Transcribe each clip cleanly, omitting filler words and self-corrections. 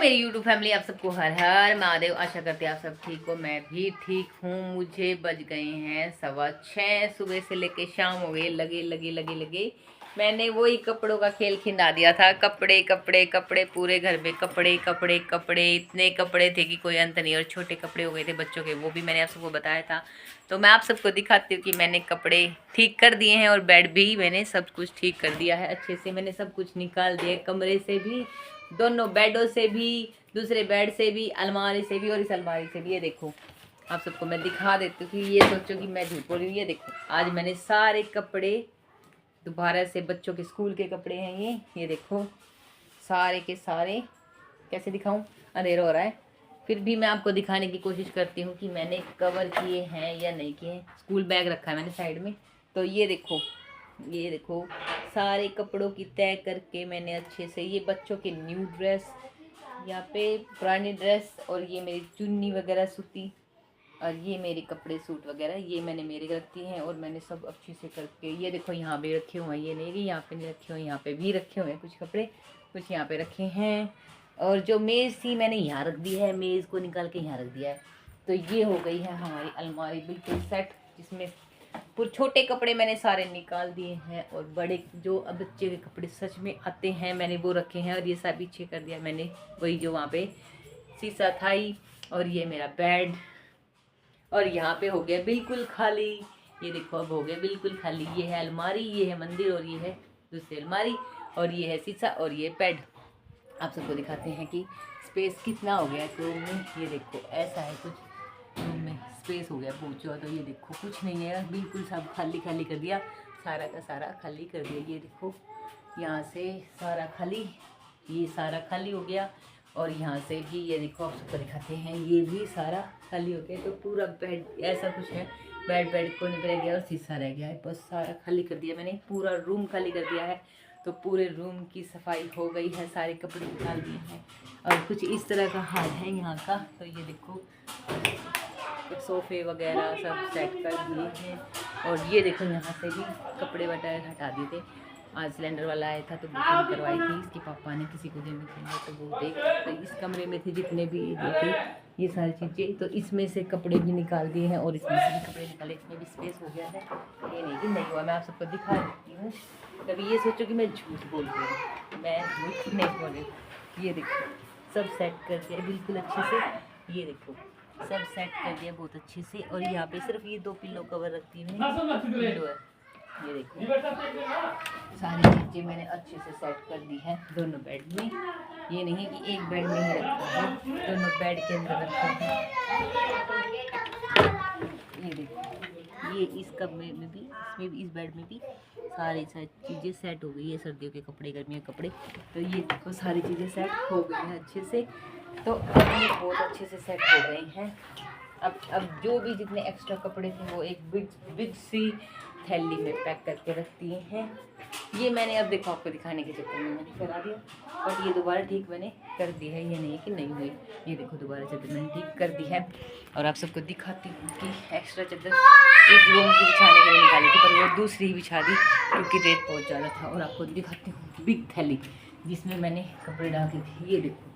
मेरी YouTube family, आप सबको हर हर महादेव। आशा करते हैं आप सब ठीक हो, मैं भी ठीक हूँ। मुझे बज गए हैं 6:15। सुबह से लेके शाम हो गई, लगे लगे लगे लगे। मैंने वही कपड़ों का खेल खिंडा दिया था। कपड़े कपड़े कपड़े, पूरे घर में कपड़े कपड़े कपड़े, इतने कपड़े थे कि कोई अंत नहीं। और छोटे कपड़े हो गए थे बच्चों के, वो भी मैंने आप सबको बताया था। तो मैं आप सबको दिखाती हूँ कि मैंने कपड़े ठीक कर दिए हैं और बेड भी मैंने सब कुछ ठीक कर दिया है अच्छे से। मैंने सब कुछ निकाल दिया, कमरे से भी, दोनों बेडों से भी, दूसरे बेड से भी, अलमारी से भी और इस अलमारी से भी। ये देखो, आप सबको मैं दिखा देती हूँ कि ये सोचो कि मैं झूठ बोल रही हूँ। ये देखो, आज मैंने सारे कपड़े दोबारा से, बच्चों के स्कूल के कपड़े हैं ये देखो, सारे के सारे। कैसे दिखाऊं, अंधेरा हो रहा है, फिर भी मैं आपको दिखाने की कोशिश करती हूँ कि मैंने कवर किए हैं या नहीं किए हैं। स्कूल बैग रखा है मैंने साइड में, तो ये देखो, ये देखो सारे कपड़ों की तय करके मैंने अच्छे से। ये बच्चों के न्यू ड्रेस, यहाँ पे पुरानी ड्रेस, और ये मेरी चुन्नी वगैरह सूती, और ये मेरे कपड़े सूट वगैरह ये मैंने मेरे रख दिए हैं। और मैंने सब अच्छे से करके, ये देखो यहाँ भी रखे हुए हैं, ये नहीं कि यहाँ पे नहीं रखे हुए, यहाँ पे भी रखे हुए हैं कुछ कपड़े, कुछ यहाँ पे रखे हैं। और जो मेज़ थी मैंने यहाँ रख दी है, मेज़ को निकाल के यहाँ रख दिया है। तो ये हो गई है हमारी अलमारी बिल्कुल सेट, जिसमें पूरे छोटे कपड़े मैंने सारे निकाल दिए हैं, और बड़े जो अब बच्चे के कपड़े सच में आते हैं मैंने वो रखे हैं। और ये सब पीछे कर दिया मैंने, वही जो वहाँ पे शीशा था ही। और ये मेरा बेड, और यहाँ पे हो गया बिल्कुल खाली। ये देखो, अब हो गया बिल्कुल खाली। ये है अलमारी, ये है मंदिर, और ये है दूसरी अलमारी, और ये है शीशा, और ये बेड। आप सबको दिखाते हैं कि स्पेस कितना हो गया है रूम में। ये देखो, ऐसा है कुछ रूम में स्पेस हो गया बहुत ज़्यादा। ये देखो, कुछ नहीं है, बिल्कुल सब खाली खाली कर दिया, सारा का सारा खाली कर दिया। ये देखो, यहाँ से सारा खाली, ये सारा खाली हो गया, और यहाँ से भी ये देखो, आप सबको दिखाते हैं, ये भी सारा खाली हो गया। तो पूरा बेड ऐसा कुछ है, बेड को नहीं रह गया और शीशा रह गया है, बस सारा खाली कर दिया मैंने, पूरा रूम खाली कर दिया है। तो पूरे रूम की सफाई हो गई है, सारे कपड़े निकाल दिए हैं, और कुछ इस तरह का हाल है यहाँ का। तो ये देखो, सोफ़े वगैरह सब सेट कर दिए हैं। और ये देखो, यहाँ से भी कपड़े वगैरह हटा दिए थे। आज सिलेंडर वाला आया था तो बुकिंग करवाई थी इसके पापा ने, किसी को देने के लिए, तो वो देख। तो इस कमरे में थे जितने भी ये थे, ये सारी चीज़ें, तो इसमें से कपड़े भी निकाल दिए हैं, और इसमें से भी कपड़े निकाले, इसमें भी स्पेस हो गया है। ये नहीं कि नहीं हुआ, मैं आप सबको दिखा देती हूँ। कभी ये सोचो कि मैं झूठ बोल रही हूँ, मैं झूठ नहीं बोल रही हूँ। ये देखो, सब सेट कर दिया बिल्कुल अच्छे से। ये देखो, सब सेट कर दिया बहुत अच्छे से। और यहाँ पे सिर्फ ये 2 पिल्लो कवर रखती हूँ, पिल्लो है। ये देखो, सारी चीज़ें मैंने अच्छे से सेट कर दी है दोनों बेड में। ये नहीं है कि एक बेड में ही रखा है, दोनों बेड के अंदर रखा है। ये देखो, ये इस कमरे में भी, इसमें भी, इस बेड में भी सारी चीज़ें सेट हो गई है। सर्दियों के कपड़े, गर्मियों के कपड़े, तो ये देखो सारी चीज़ें सेट हो गई हैं अच्छे से। तो अब ये बहुत अच्छे से सेट हो गए हैं। अब जो भी जितने एक्स्ट्रा कपड़े थे वो एक बिग सी थैली में पैक करके रख दिए हैं। ये मैंने, अब देखो, आपको दिखाने के चक्कर में मैंने करा दिया, बट ये दोबारा ठीक मैंने कर दी है, ये नहीं है कि नहीं हुई। ये देखो, दोबारा चादर मैंने ठीक कर दी है। और आप सबको दिखाती हूँ कि एक्स्ट्रा चादर इस रूम की बिछाने के लिए निकाली थी, पर वो दूसरी ही बिछा दी क्योंकि रेट बहुत ज़्यादा था। और आपको दिखाती हूँ बिग थैली जिसमें मैंने कपड़े डाले थे। ये देखो,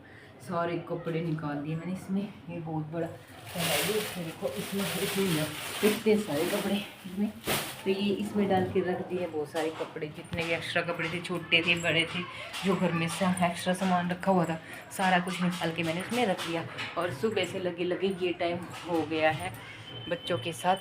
सारे कपड़े निकाल दिए मैंने इसमें। ये बहुत बड़ा है, ये देखो, इसमें इतने सारे कपड़े इसमें। तो ये इसमें डाल के रख दिए बहुत सारे कपड़े, जितने भी एक्स्ट्रा कपड़े थे, छोटे थे बड़े थे, जो घर में से एक्स्ट्रा सामान रखा हुआ था, सारा कुछ निकाल के मैंने उसमें रख दिया। और सुबह से लगे लगे ये टाइम हो गया है बच्चों के साथ,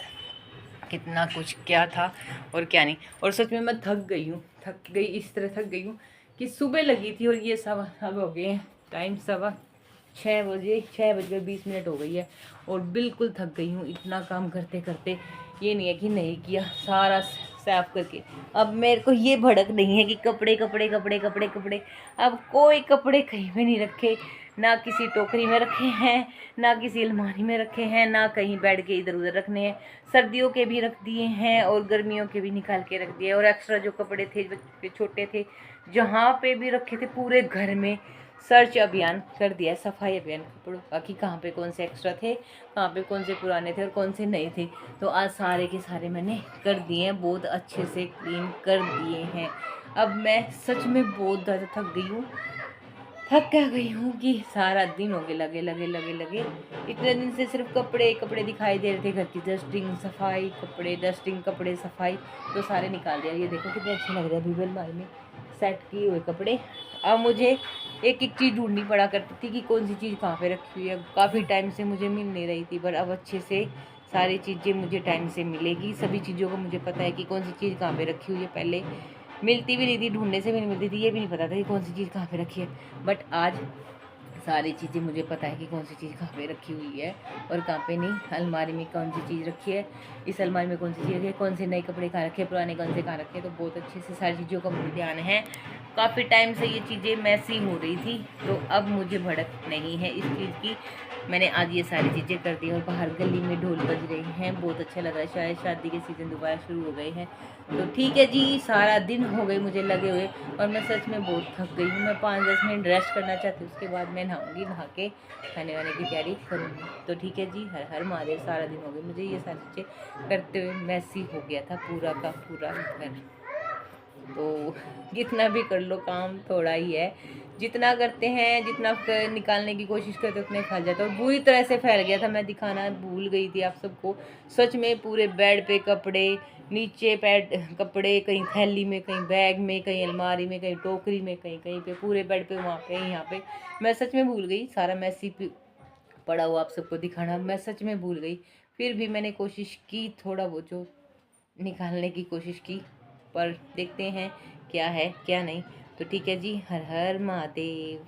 कितना कुछ क्या था और क्या नहीं। और सच में मैं थक गई हूँ, थक गई, इस तरह थक गई हूँ कि सुबह लगी थी और ये सब अब हो गए हैं टाइम 6:15 बजे, 6:20 हो गई है, और बिल्कुल थक गई हूँ इतना काम करते करते। ये नहीं है कि नहीं किया, सारा साफ करके। अब मेरे को ये भड़क नहीं है कि कपड़े कपड़े कपड़े कपड़े कपड़े, अब कोई कपड़े कहीं पे नहीं रखे, ना किसी टोकरी में रखे हैं, ना किसी अलमारी में रखे हैं, ना कहीं बेड के इधर उधर रखने हैं। सर्दियों के भी रख दिए हैं और गर्मियों के भी निकाल के रख दिए। और एक्स्ट्रा जो कपड़े थे, बच्चे छोटे थे, जहाँ पे भी रखे थे पूरे घर में सर्च अभियान कर दिया, सफाई अभियान कपड़ों का, कि कहाँ पे कौन से एक्स्ट्रा थे, कहाँ पे कौन से पुराने थे और कौन से नए थे। तो आज सारे के सारे मैंने कर दिए हैं, बहुत अच्छे से क्लीन कर दिए हैं। अब मैं सच में बहुत ज़्यादा थक गई हूँ, थक क्या गई हूँ कि सारा दिन हो गए लगे लगे लगे लगे। इतने दिन से सिर्फ कपड़े कपड़े दिखाई दे रहे थे, घर की डस्टिंग सफाई, कपड़े डस्टिंग कपड़े सफाई, तो सारे निकाल दिया। ये देखो कितने अच्छे लग रहे हैं अभी अलमारी में सेट किए हुए कपड़े। अब मुझे एक एक चीज़ ढूंढनी पड़ा करती थी कि कौन सी चीज़ कहाँ पे रखी हुई है। काफ़ी टाइम से मुझे मिल नहीं रही थी, पर अब अच्छे से सारी चीज़ें मुझे टाइम से मिलेगी। सभी चीज़ों को मुझे पता है कि कौन सी चीज़ कहाँ पे रखी हुई है। पहले मिलती भी नहीं थी, ढूंढने से भी नहीं मिलती थी, ये भी नहीं पता था कि कौन सी चीज़ कहाँ पे रखी है। बट आज सारी चीज़ें मुझे पता है कि कौन सी चीज़ कहाँ पे रखी हुई है और कहाँ पे नहीं। अलमारी में कौन सी चीज़ रखी है, इस अलमारी में कौन सी चीज़ रखी है, कौन से नए कपड़े कहाँ रखे हैं, पुराने कौन से कहाँ रखे हैं, तो बहुत अच्छे से सारी चीज़ों का मुझे ध्यान है। काफ़ी टाइम से ये चीज़ें मैसी हो रही थी, तो अब मुझे भड़क नहीं है इस चीज़ की। मैंने आज ये सारी चीज़ें कर दी और बाहर गली में ढोल बज रहे हैं, बहुत अच्छा लग रहा है। शायद शादी के सीज़न दोबारा शुरू हो गए हैं। तो ठीक है जी, सारा दिन हो गए मुझे लगे हुए और मैं सच में बहुत थक गई हूँ। मैं 5-10 मिनट रेस्ट करना चाहती हूँ, उसके बाद मैं नहाऊंगी, नहा के खाने वाने की तैयारी करूँगी। तो ठीक है जी, हर हर महादेव। सारा दिन हो गए मुझे ये सारी चीज़ें करते हुए, मैसी हो गया था पूरा का पूरा घर। तो जितना भी कर लो काम थोड़ा ही है, जितना करते हैं जितना निकालने की कोशिश करते उतने फैल जाता है। और बुरी तरह से फैल गया था, मैं दिखाना भूल गई थी आप सबको। सच में पूरे बेड पे कपड़े, नीचे पैड कपड़े, कहीं थैली में, कहीं बैग में, कहीं अलमारी में, कहीं टोकरी में, कहीं कहीं पे, पूरे बेड पे, वहाँ पे, यहाँ पे। मैं सच में भूल गई, सारा मैसी पड़ा हुआ आप सबको दिखाना मैं सच में भूल गई। फिर भी मैंने कोशिश की, थोड़ा वो जो निकालने की कोशिश की, पर देखते हैं क्या है क्या नहीं। तो ठीक है जी, हर हर महादेव।